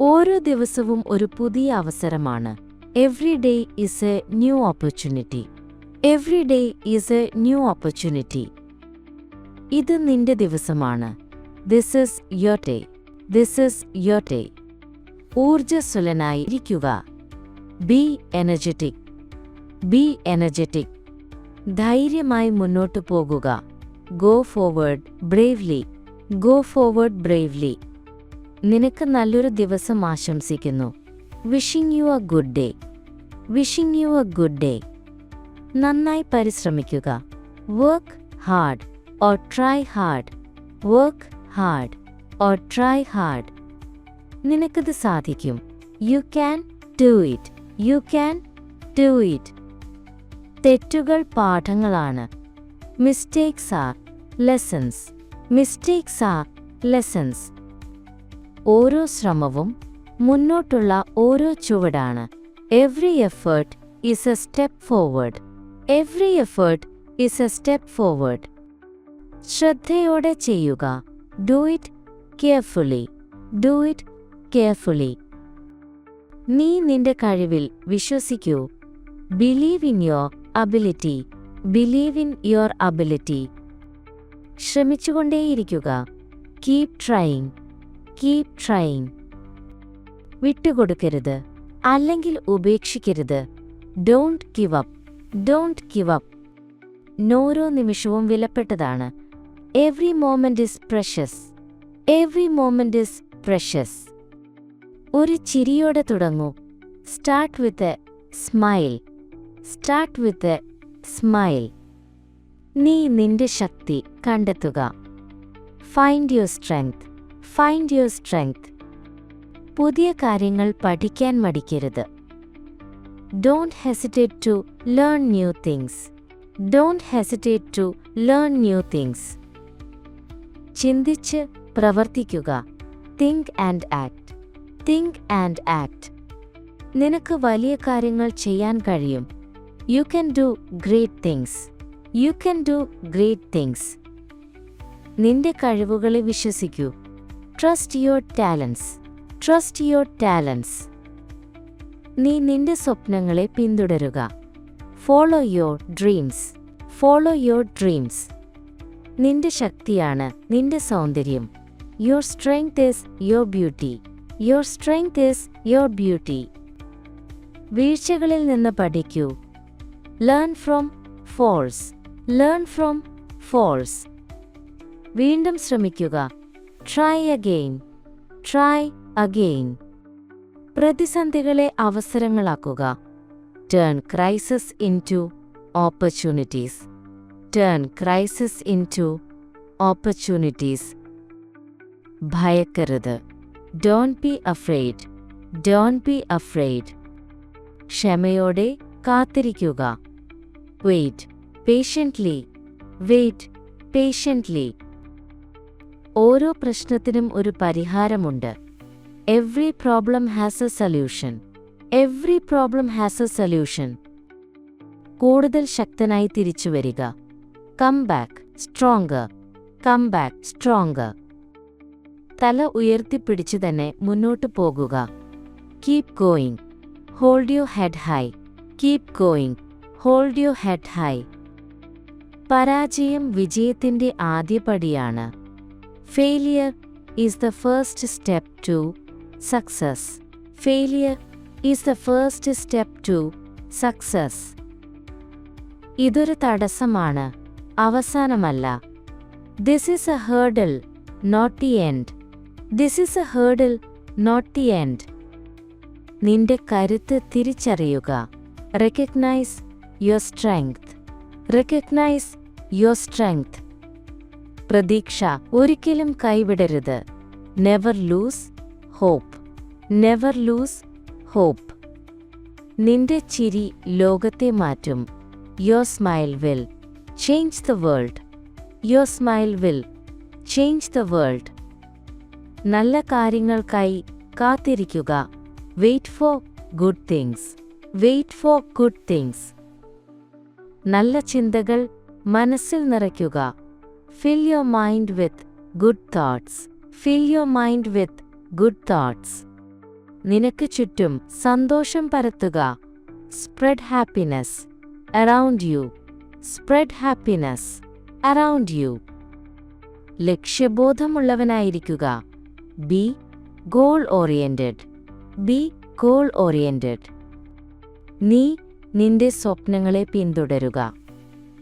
ഓരോ ദിവസവും ഒരു പുതിയ അവസരമാണ്. Every day is a new opportunity. Every day is a new opportunity. ഇത് നിന്റെ ദിവസമാണ്. This is your day. This is your day. ഊർജ്ജസ്വലനായി ഇരിക്കുക. Be energetic. Be energetic. ധൈര്യമായി മുന്നോട്ടു പോകുക. Go forward bravely. Go forward bravely. നിനക്ക് നല്ലൊരു ദിവസം ആശംസിക്കുന്നു. Wishing you a good day. Wishing you a good day. നന്നായി പരിശ്രമിക്കുക. Work hard or try hard. Work hard or try hard. നിനക്കത് സാധിക്കും. U can do it. You can do it. തെറ്റുകൾ പാഠങ്ങളാണ്. Mistakes are lessons. Mistakes are lessons. ഓരോ ശ്രമവും മുന്നോട്ടുള്ള ഓരോ ചുവടാണ്. Every effort is a step forward. Every effort is a step forward. ശ്രദ്ധയോടെ ചെയ്യുക. Do it carefully. Do it carefully. നീ നിന്റെ കഴിവിൽ വിശ്വസിക്കൂ. Believe in your ability. Believe in your ability. ശ്രമിച്ചുകൊണ്ടേയിരിക്കുക. Keep trying. Keep trying. വിട്ടുകൊടുക്കരുത്, അല്ലെങ്കിൽ ഉപേക്ഷിക്കരുത്. Don't give up. Don't give up. ഓരോ നിമിഷവും വിലപ്പെട്ടതാണ്. Every moment is precious. Every moment is precious. ഒരു ചിരിയോടെ തുടങ്ങൂ. Start with a smile. Start with a smile. നീ നിന്റെ ശക്തി കണ്ടെത്തുക. Find your strength. Find your strength. പുതിയ കാര്യങ്ങൾ പഠിക്കാൻ മടിക്കരുത്. Don't hesitate to learn new things. Don't hesitate to learn new things. ചിന്തിച്ച് പ്രവർത്തിക്കുക. Think and act. Think and act. നിനക്ക് വലിയ കാര്യങ്ങൾ ചെയ്യാൻ കഴിയും. You can do great things. You can do great things. നിന്റെ കഴിവുകളെ വിശ്വസിക്കൂ. Trust your talents. Trust your talents. നീ നിന്റെ സ്വപ്നങ്ങളെ പിന്തുടരുക. Follow your dreams. Follow your dreams. നിന്റെ ശക്തിയാണ് നിന്റെ സൗന്ദര്യം. Your strength is your beauty. Your strength is your beauty. വീഴ്ചകളിൽ നിന്ന് പഠിക്കൂ. Learn from falls. Learn from falls. വീണ്ടും ശ്രമിക്കുക. Try again. Try again. പ്രതിസന്ധികളെ അവസരങ്ങളാക്കുക. Turn crisis into opportunities. Turn crisis into opportunities. ഭയക്കരുത്. Don't be afraid. Don't be afraid. ക്ഷമയോടെ കാത്തിരിക്കുക. Wait patiently. Wait patiently. ഓരോ പ്രശ്നത്തിനും ഒരു പരിഹാരമുണ്ട്. Every problem has a solution. Every problem has a solution. കൂടുതൽ ശക്തനായി തിരിച്ചുവരിക. Come back stronger. Come back stronger. തല ഉയർത്തിപ്പിടിച്ച് തന്നെ മുന്നോട്ടു പോകുക. Keep going. Hold your head high. Keep going. Hold your head high. പരാജയം വിജയത്തിന്റെ ആദ്യപടിയാണ്. Failure is the first step to success. Failure is the first step to success. ഇതൊരു തടസ്സമാണ്, അവസാനമല്ല. This is a hurdle, not the end. This is a hurdle, not the end. നിന്റെ കരുത്ത് തിരിച്ചറിയുക. Recognize your strength. Recognize your strength. പ്രതീക്ഷ ഒരിക്കലും കൈവിടരുത്. Never lose hope. Never lose hope. നിന്റെ ചിരി ലോകത്തെ മാറ്റും. Your smile will change the world. Your smile will change the world. നല്ല കാര്യങ്ങൾക്കായി കാത്തിരിക്കുക. Wait for good things. Wait for good things. നല്ല ചിന്തകൾ മനസ്സിൽ നിറയ്ക്കുക. Fill your mind with good thoughts. Fill your mind with good thoughts. നിനക്ക് ചുറ്റും സന്തോഷം പരത്തുക. Spread happiness around you. Spread happiness around you. ലക്ഷ്യബോധമുള്ളവനായിരിക്കുക. Be goal oriented. Be goal oriented. നീ നിന്റെ സ്വപ്നങ്ങളെ പിന്തുടരുക.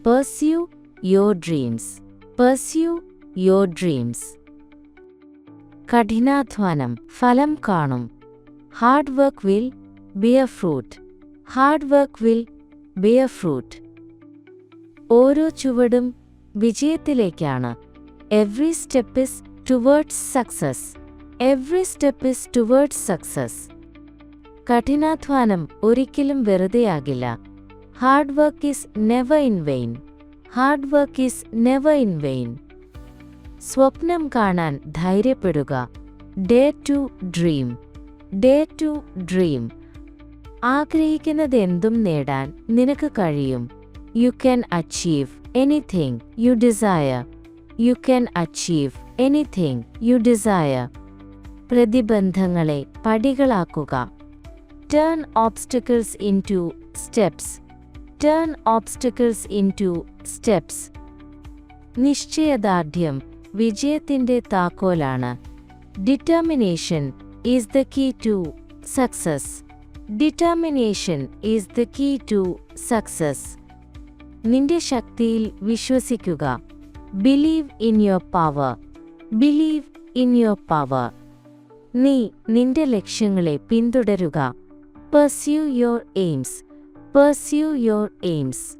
Pursue your dreams. Pursue your dreams. കഠിനാധ്വാനം ഫലം കാണും. Hard work will bear fruit. Hard work will bear fruit. ഓരോ ചുവടും വിജയത്തിലേക്കാണ്. Every step is towards success. Every step is towards success. കഠിനാധ്വാനം ഒരിക്കലും വെറുതെയാകില്ല. Hard work is never in vain. Hard work is never in vein. സ്വപ്നം കാണാൻ ധൈര്യപ്പെടുക. Dare to dream. Dare to dream. ആഗ്രഹിക്കുന്നതെന്തും നേടാൻ നിനക്ക് കഴിയും. You can achieve anything you desire. You can achieve anything you desire. പ്രതിബന്ധങ്ങളെ പടികളാക്കുക. Turn obstacles into steps. Turn obstacles into steps. നിശ്ചയദാർഢ്യം വിജയത്തിന്റെ താക്കോലാണ്. Determination is the key to success. Determination is the key to success. നിന്റെ ശക്തിയിൽ വിശ്വസിക്കുക. Believe in your power. Believe in your power. നീ നിന്റെ ലക്ഷ്യങ്ങളെ പിന്തുടരുക. Pursue your aims. Pursue your AIIMS.